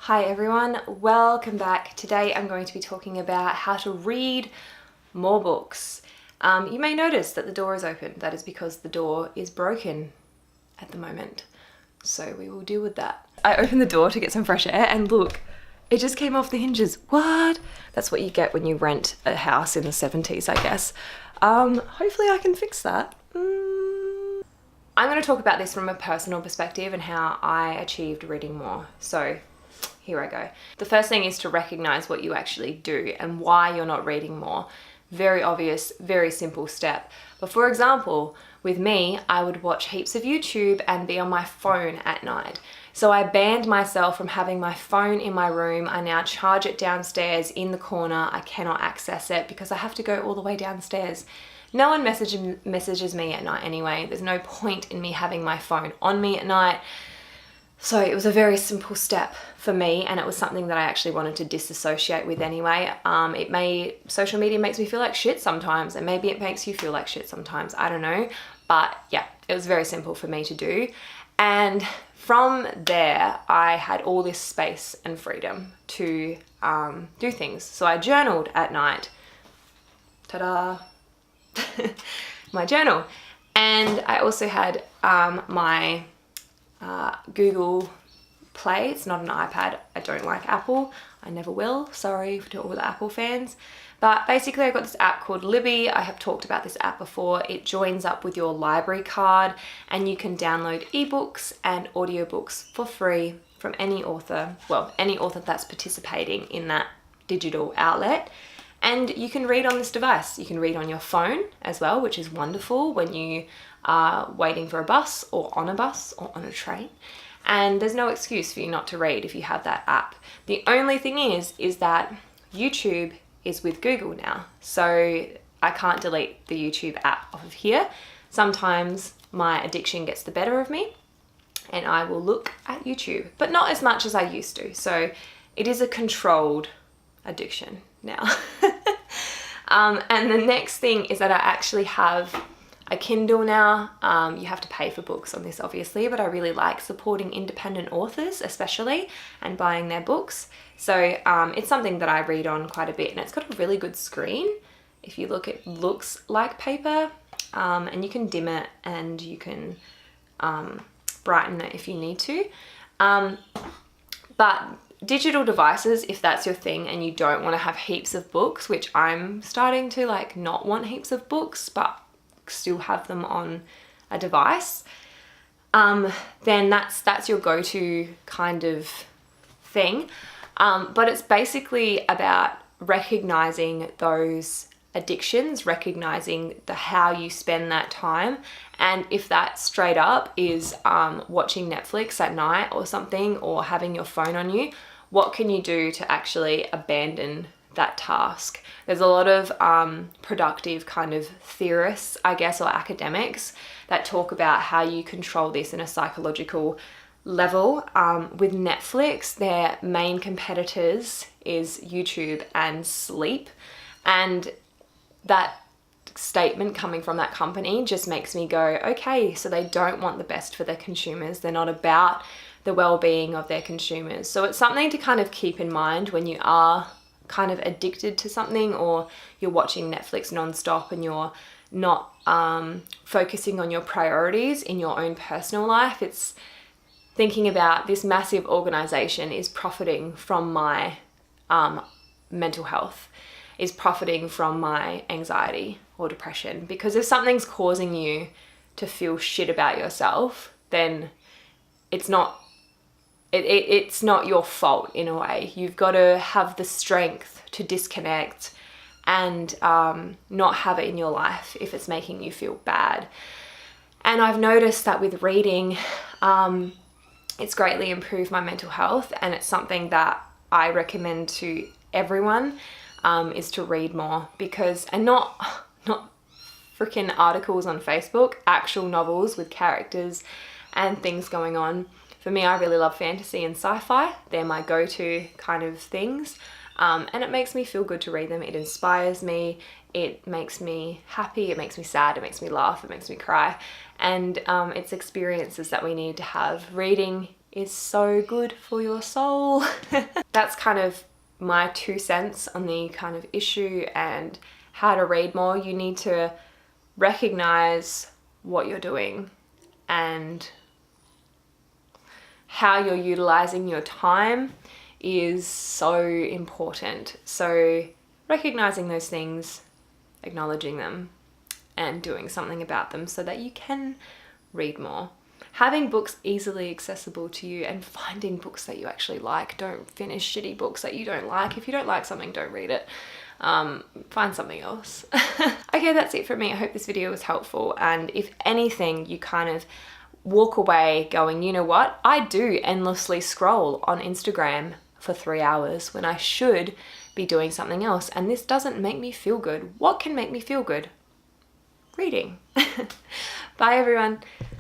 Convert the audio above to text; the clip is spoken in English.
Hi everyone, welcome back. Today I'm going to be talking about how to read more books. You may notice that the door is open. That is because the door is broken at the moment. So we will deal with that. I opened the door to get some fresh air and look, it just came off the hinges. What? That's what you get when you rent a house in the 70s, I guess. Hopefully I can fix that. I'm going to talk about this from a personal perspective and how I achieved reading more. So here I go. The first thing is to recognize what you actually do and why you're not reading more. Very obvious, very simple step. But for example, with me, I would watch heaps of YouTube and be on my phone at night. So I banned myself from having my phone in my room. I now charge it downstairs in the corner. I cannot access it because I have to go all the way downstairs. No one messages me at night anyway. There's no point in me having my phone on me at night. So it was a very simple step for me, and it was something that I actually wanted to disassociate with anyway. Social media makes me feel like shit sometimes, and maybe it makes you feel like shit sometimes, I don't know. But yeah, it was very simple for me to do. And from there, I had all this space and freedom to do things. So I journaled at night. Ta-da! My journal. And I also had my Google Play. It's not an iPad. I don't like Apple. I never will. Sorry to all the Apple fans. But basically I got this app called Libby. I have talked about this app before. It joins up with your library card and you can download ebooks and audiobooks for free from any author. Well, any author that's participating in that digital outlet. And you can read on this device. You can read on your phone as well, which is wonderful when you are waiting for a bus or on a train. And there's no excuse for you not to read if you have that app. The only thing is that YouTube is with Google now. So I can't delete the YouTube app off of here. Sometimes my addiction gets the better of me and I will look at YouTube, but not as much as I used to. So it is a controlled addiction now. And the next thing is that I actually have a Kindle now. You have to pay for books on this obviously, but I really like supporting independent authors especially and buying their books. So it's something that I read on quite a bit, and it's got a really good screen. If you look, it looks like paper, and you can dim it and you can brighten it if you need to. But digital devices, if that's your thing and you don't want to have heaps of books, which I'm starting to like not want heaps of books, but still have them on a device, then that's your go-to kind of thing. But it's basically about recognizing those addictions, recognizing how you spend that time. And if that straight up is watching Netflix at night or something, or having your phone on you, what can you do to actually abandon that task? There's a lot of productive kind of theorists, I guess, or academics that talk about how you control this in a psychological level. With Netflix, their main competitors is YouTube and sleep. And that statement coming from that company just makes me go, okay, so they don't want the best for their consumers. They're not about the well-being of their consumers. So it's something to kind of keep in mind when you are kind of addicted to something, or you're watching Netflix nonstop and you're not focusing on your priorities in your own personal life. It's thinking about this massive organization is profiting from my mental health, is profiting from my anxiety or depression. Because if something's causing you to feel shit about yourself, then it's not your fault in a way. You've got to have the strength to disconnect and not have it in your life if it's making you feel bad. And I've noticed that with reading, it's greatly improved my mental health, and it's something that I recommend to everyone, is to read more. Because, and not freaking articles on Facebook, actual novels with characters and things going on. For me, I really love fantasy and sci-fi. They're my go-to kind of things. And it makes me feel good to read them. It inspires me. It makes me happy. It makes me sad. It makes me laugh. It makes me cry. And it's experiences that we need to have. Reading is so good for your soul. That's kind of my 2 cents on the kind of issue and how to read more. You need to recognize what you're doing and how you're utilizing your time is so important. So recognizing those things, acknowledging them, and doing something about them so that you can read more. Having books easily accessible to you and finding books that you actually like. Don't finish shitty books that you don't like. If you don't like something, don't read it. Find something else. Okay, that's it for me. I hope this video was helpful, and if anything, you kind of walk away going, you know what? I do endlessly scroll on Instagram for 3 hours when I should be doing something else, and this doesn't make me feel good. What can make me feel good? Reading. Bye everyone.